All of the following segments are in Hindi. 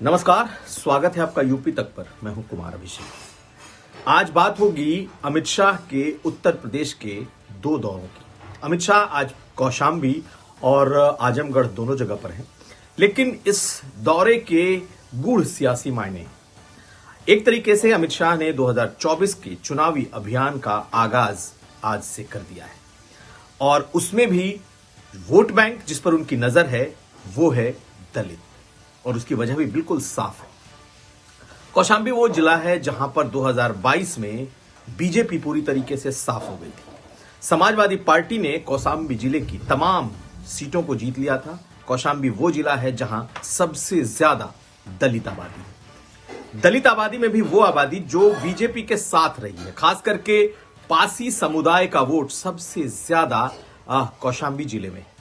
नमस्कार, स्वागत है आपका यूपी तक पर। मैं हूं कुमार अभिषेक। आज बात होगी अमित शाह के उत्तर प्रदेश के दो दौरों की। अमित शाह आज कौशाम्बी और आजमगढ़ दोनों जगह पर हैं, लेकिन इस दौरे के गूढ़ सियासी मायने। एक तरीके से अमित शाह ने 2024 के चुनावी अभियान का आगाज आज से कर दिया है और उसमें भी वोट बैंक जिस पर उनकी नजर है वो है दलित, और उसकी वजह भी बिल्कुल साफ है। कौशाम्बी वो जिला है जहां पर 2022 में बीजेपी पूरी तरीके से साफ हो गई थी। समाजवादी पार्टी ने कौशाम्बी जिले की तमाम सीटों को जीत लिया था। कौशाम्बी वो जिला है जहां सबसे ज्यादा दलित आबादी है। दलित आबादी में भी वो आबादी जो बीजेपी के साथ रही है। खास करके पासी समुदाय का वोट सबसे ज्यादा कौशाम्बी जिले में है।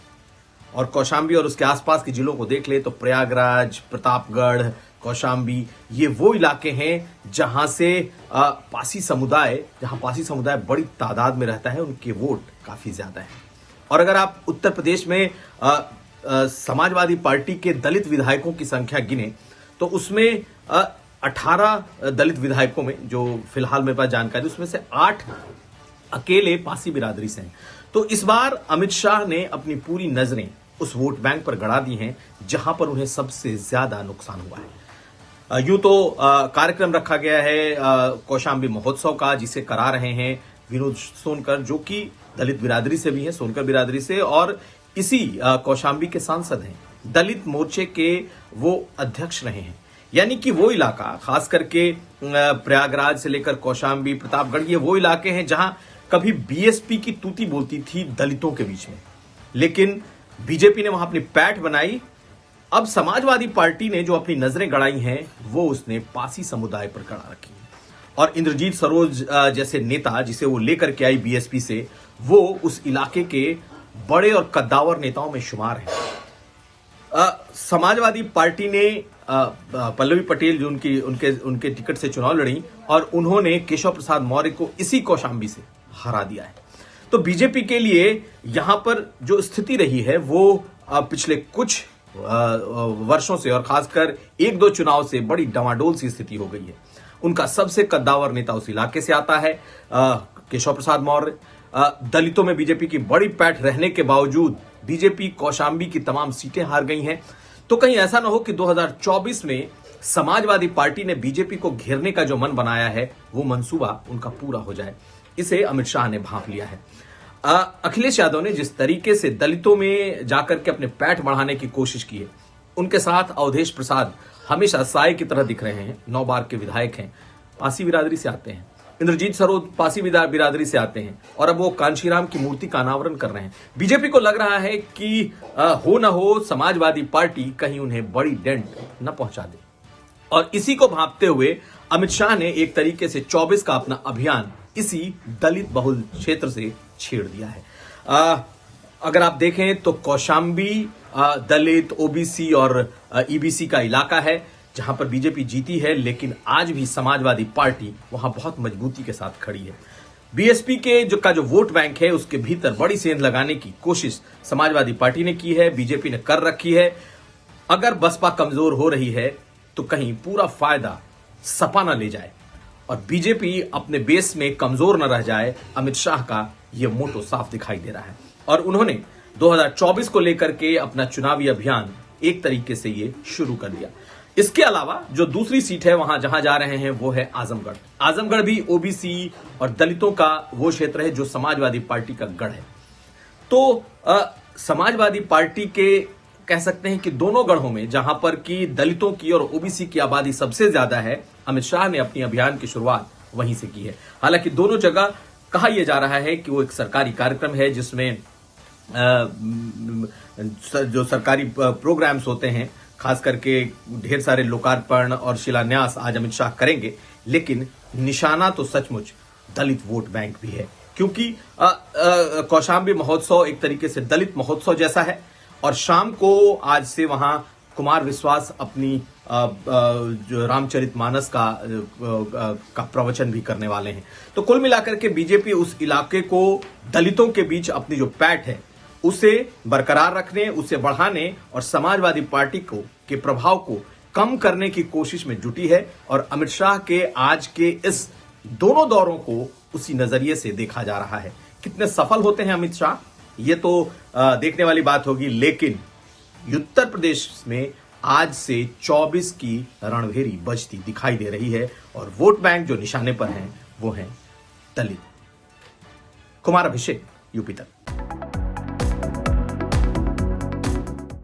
और कौशाम्बी और उसके आसपास के जिलों को देख ले तो प्रयागराज, प्रतापगढ़, कौशाम्बी, ये वो इलाके हैं जहां पासी समुदाय बड़ी तादाद में रहता है। उनके वोट काफी ज्यादा हैं। और अगर आप उत्तर प्रदेश में समाजवादी पार्टी के दलित विधायकों की संख्या गिने तो उसमें 18 दलित विधायकों में, जो फिलहाल मेरे पास जानकारी, उसमें से 8 अकेले पासी बिरादरी से हैं। तो इस बार अमित शाह ने अपनी पूरी नजरें उस वोट बैंक पर गड़ा दी हैं जहां पर उन्हें सबसे ज्यादा नुकसान हुआ है। यूं तो कार्यक्रम रखा गया है कौशाम्बी महोत्सव का, जिसे करा रहे हैं विनोद सोनकर, जो कि दलित बिरादरी से भी हैं, सोनकर बिरादरी से, और इसी कौशाम्बी के सांसद हैं। दलित मोर्चे के वो अध्यक्ष रहे हैं। यानी कि वो इलाका, खास करके प्रयागराज से लेकर कौशाम्बी, प्रतापगढ़, ये वो इलाके हैं जहां कभी बीएसपी की तूती बोलती थी दलितों के बीच में, लेकिन बीजेपी ने वहां अपनी पैठ बनाई। अब समाजवादी पार्टी ने जो अपनी नजरें गड़ाई हैं वो उसने पासी समुदाय पर गड़ा रखी है। और इंद्रजीत सरोज जैसे नेता, जिसे वो लेकर के आई बीएसपी से, वो उस इलाके के बड़े और कद्दावर नेताओं में शुमार है। समाजवादी पार्टी ने पल्लवी पटेल, जो उनके टिकट से चुनाव लड़ी, और उन्होंने केशव प्रसाद मौर्य को इसी कौशाम्बी से हरा दिया है। तो बीजेपी के लिए यहां पर जो स्थिति रही है वो पिछले कुछ वर्षों से, और खासकर 1-2 चुनाव से, बड़ी डमाडोल सी स्थिति हो गई है। उनका सबसे कद्दावर नेता उस इलाके से आता है, केशव प्रसाद मौर्य। दलितों में बीजेपी की बड़ी पैठ रहने के बावजूद बीजेपी कौशाम्बी की तमाम सीटें हार गई हैं। तो कहीं ऐसा ना हो कि 2024 में समाजवादी पार्टी ने बीजेपी को घेरने का जो मन बनाया है वो मंसूबा उनका पूरा हो जाए। इसे अमित शाह ने भांप लिया है। अखिलेश यादव ने जिस तरीके से दलितों में जाकर के अपने पैठ बढ़ाने की कोशिश की है, उनके साथ अवधेश प्रसाद हमेशा साए की तरह दिख रहे हैं। 9 बार के विधायक हैं, पासी बिरादरी से आते हैं। इंद्रजीत सरोज पासी बिरादरी से आते हैं, और अब वो कांशीराम की मूर्ति का अनावरण कर रहे हैं। बीजेपी को लग रहा है कि हो न हो समाजवादी पार्टी कहीं उन्हें बड़ी डेंट न पहुंचा दे। और इसी को भांपते हुए अमित शाह ने एक तरीके से 24 का अपना अभियान इसी दलित बहुल क्षेत्र से छेड़ दिया है। अगर आप देखें तो कौशाम्बी दलित, ओबीसी और ईबीसी का इलाका है जहां पर बीजेपी जीती है, लेकिन आज भी समाजवादी पार्टी वहां बहुत मजबूती के साथ खड़ी है। बीएसपी के जो वोट बैंक है उसके भीतर बड़ी सेंध लगाने की कोशिश समाजवादी पार्टी ने की है, बीजेपी ने कर रखी है। अगर बसपा कमजोर हो रही है तो कहीं पूरा फायदा सपा न ले जाए और बीजेपी अपने बेस में कमजोर न रह जाए। अमित शाह का यह मोटो साफ दिखाई दे रहा है, और उन्होंने 2024 को लेकर के अपना चुनावी अभियान एक तरीके से ये शुरू कर दिया। इसके अलावा जो दूसरी सीट है वहां जहां जा रहे हैं वो है आजमगढ़। आजमगढ़ भी ओबीसी और दलितों का वो क्षेत्र है जो समाजवादी पार्टी का गढ़ है। तो समाजवादी पार्टी के कह सकते हैं कि दोनों गढ़ों में, जहां पर कि दलितों की और ओबीसी की आबादी सबसे ज्यादा है, अमित शाह ने अपनी अभियान की शुरुआत वहीं से की है। हालांकि दोनों जगह कहा यह जा रहा है कि वो एक सरकारी कार्यक्रम है जिसमें जो सरकारी प्रोग्राम्स होते हैं, खास करके ढेर सारे लोकार्पण और शिलान्यास आज अमित शाह करेंगे, लेकिन निशाना तो सचमुच दलित वोट बैंक भी है। क्योंकि कौशाम्बी महोत्सव एक तरीके से दलित महोत्सव जैसा है, और शाम को आज से वहां कुमार विश्वास अपनी जो रामचरितमानस का प्रवचन भी करने वाले हैं। तो कुल मिलाकर के बीजेपी उस इलाके को दलितों के बीच अपनी जो पैठ है उसे बरकरार रखने, उसे बढ़ाने और समाजवादी पार्टी को के प्रभाव को कम करने की कोशिश में जुटी है और अमित शाह के आज के इस दोनों दौरों को उसी नजरिए से देखा जा रहा है। कितने सफल होते हैं अमित शाह, ये तो देखने वाली बात होगी, लेकिन उत्तर प्रदेश में आज से 24 की रणभेरी बजती दिखाई दे रही है और वोट बैंक जो निशाने पर हैं वो हैं दलित। कुमार अभिषेक, यूपी तक।